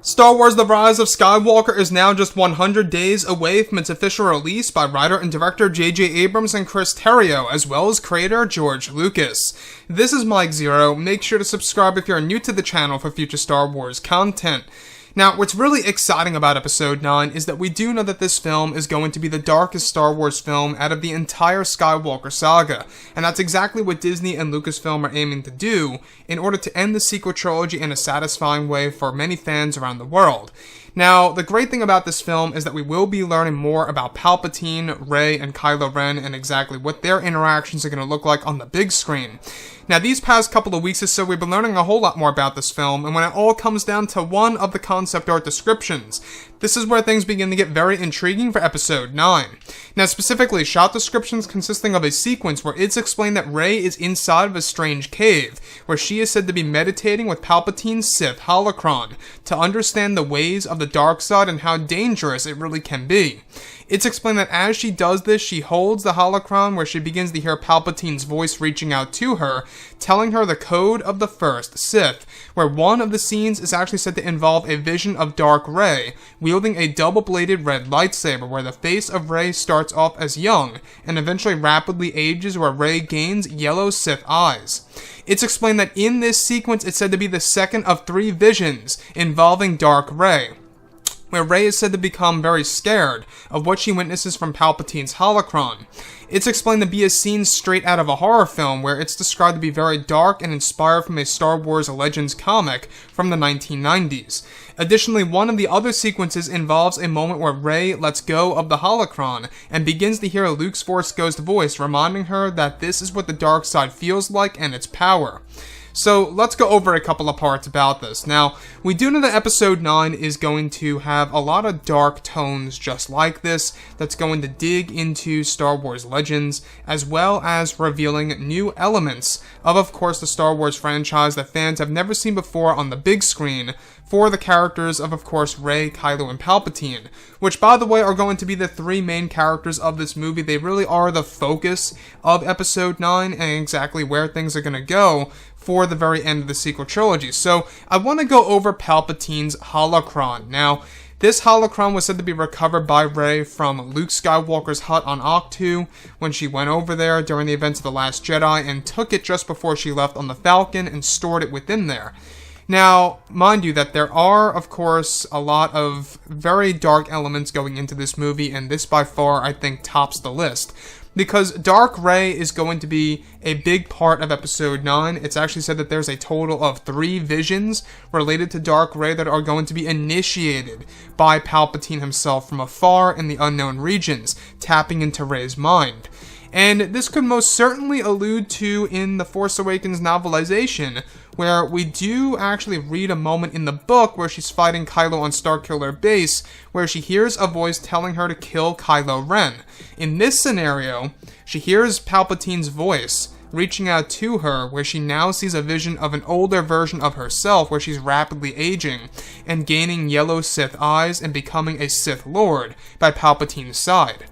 Star Wars The Rise of Skywalker is now just 100 days away from its official release by writer and director J.J. Abrams and Chris Terrio, as well as creator George Lucas. This is Mike Zero. Make sure to subscribe if you're new to the channel for future Star Wars content. Now, what's really exciting about Episode 9 is that we do know that this film is going to be the darkest Star Wars film out of the entire Skywalker saga, and that's exactly what Disney and Lucasfilm are aiming to do in order to end the sequel trilogy in a satisfying way for many fans around the world. Now, the great thing about this film is that we will be learning more about Palpatine, Rey, and Kylo Ren and exactly what their interactions are going to look like on the big screen. Now, these past couple of weeks or so, we've been learning a whole lot more about this film, and when it all comes down to one of the concept art descriptions, this is where things begin to get very intriguing for Episode 9. Now, specifically, shot descriptions consisting of a sequence where it's explained that Rey is inside of a strange cave, where she is said to be meditating with Palpatine's Sith holocron, to understand the ways of the dark side and how dangerous it really can be. It's explained that as she does this, she holds the holocron where she begins to hear Palpatine's voice reaching out to her, telling her the code of the first Sith, where one of the scenes is actually said to involve a vision of Dark Rey, wielding a double-bladed red lightsaber, where the face of Rey starts off as young, and eventually rapidly ages where Rey gains yellow Sith eyes. It's explained that in this sequence it's said to be the second of 3 visions involving Dark Rey, where Rey is said to become very scared of what she witnesses from Palpatine's holocron. It's explained to be a scene straight out of a horror film, where it's described to be very dark and inspired from a Star Wars Legends comic from the 1990s. Additionally, one of the other sequences involves a moment where Rey lets go of the holocron and begins to hear Luke's Force Ghost voice reminding her that this is what the dark side feels like and its power. So let's go over a couple of parts about this. Now, we do know that Episode 9 is going to have a lot of dark tones just like this, that's going to dig into Star Wars Legends, as well as revealing new elements of course, the Star Wars franchise that fans have never seen before on the big screen, for the characters of course, Rey, Kylo, and Palpatine, which, by the way, are going to be the 3 main characters of this movie. They really are the focus of Episode 9 and exactly where things are going to go for the very end of the sequel trilogy. So, I want to go over Palpatine's holocron. Now, this holocron was said to be recovered by Rey from Luke Skywalker's hut on Ahch-To when she went over there during the events of The Last Jedi and took it just before she left on the Falcon and stored it within there. Now, mind you that there are, of course, a lot of very dark elements going into this movie, and this by far, I think, tops the list. Because Dark Rey is going to be a big part of Episode 9. It's actually said that there's a total of 3 visions related to Dark Rey that are going to be initiated by Palpatine himself from afar in the unknown regions, tapping into Rey's mind. And this could most certainly allude to in the Force Awakens novelization, where we do actually read a moment in the book where she's fighting Kylo on Starkiller Base, where she hears a voice telling her to kill Kylo Ren. In this scenario, she hears Palpatine's voice reaching out to her, where she now sees a vision of an older version of herself where she's rapidly aging and gaining yellow Sith eyes and becoming a Sith Lord by Palpatine's side.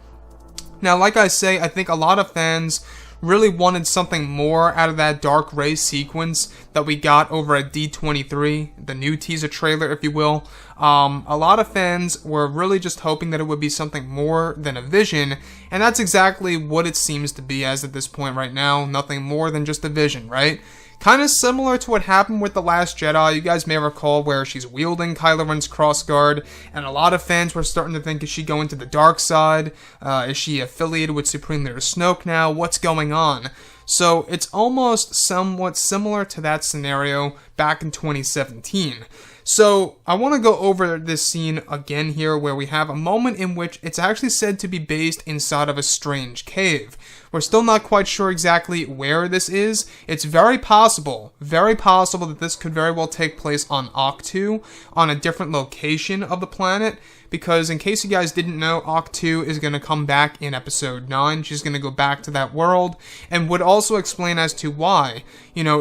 Now, like I say, I think a lot of fans really wanted something more out of that Dark Rey sequence that we got over at D23, the new teaser trailer, if you will. A lot of fans were really just hoping that it would be something more than a vision, and that's exactly what it seems to be as at this point right now. Nothing more than just a vision, right? Kind of similar to what happened with The Last Jedi. You guys may recall where she's wielding Kylo Ren's crossguard, and a lot of fans were starting to think, is she going to the dark side? Is she affiliated with Supreme Leader Snoke now? What's going on? So it's almost somewhat similar to that scenario back in 2017. So I want to go over this scene again here, where we have a moment in which it's actually said to be based inside of a strange cave. We're still not quite sure exactly where this is. It's very possible that this could very well take place on Ahch-To, on a different location of the planet, because in case you guys didn't know, Ahch-To is going to come back in Episode 9. She's going to go back to that world, and would also explain as to why,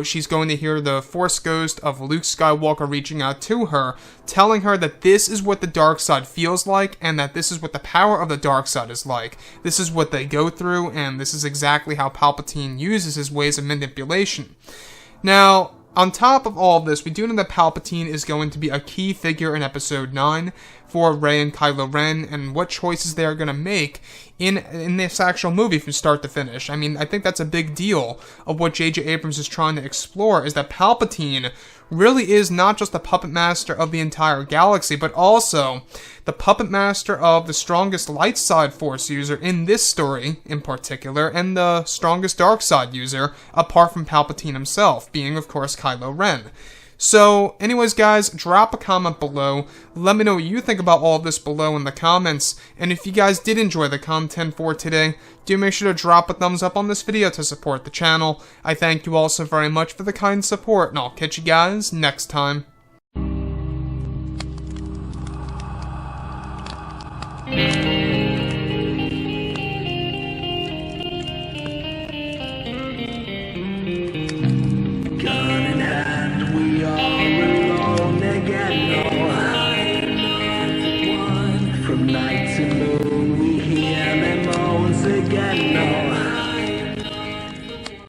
she's going to hear the Force Ghost of Luke Skywalker reaching out to her, telling her that this is what the dark side feels like, and that this is what the power of the dark side is like. This is what they go through, and this is exactly how Palpatine uses his ways of manipulation. Now, On top of all of this, we do know that Palpatine is going to be a key figure in Episode 9 for Rey and Kylo Ren, and what choices they are going to make in this actual movie from start to finish. I mean, I think that's a big deal of what J.J. Abrams is trying to explore, is that Palpatine really is not just the puppet master of the entire galaxy, but also the puppet master of the strongest light side force user in this story in particular, and the strongest dark side user, apart from Palpatine himself, being of course Kylo Ren. So, anyways guys, drop a comment below, let me know what you think about all of this below in the comments, and if you guys did enjoy the content for today, do make sure to drop a thumbs up on this video to support the channel. I thank you all so very much for the kind support, and I'll catch you guys next time.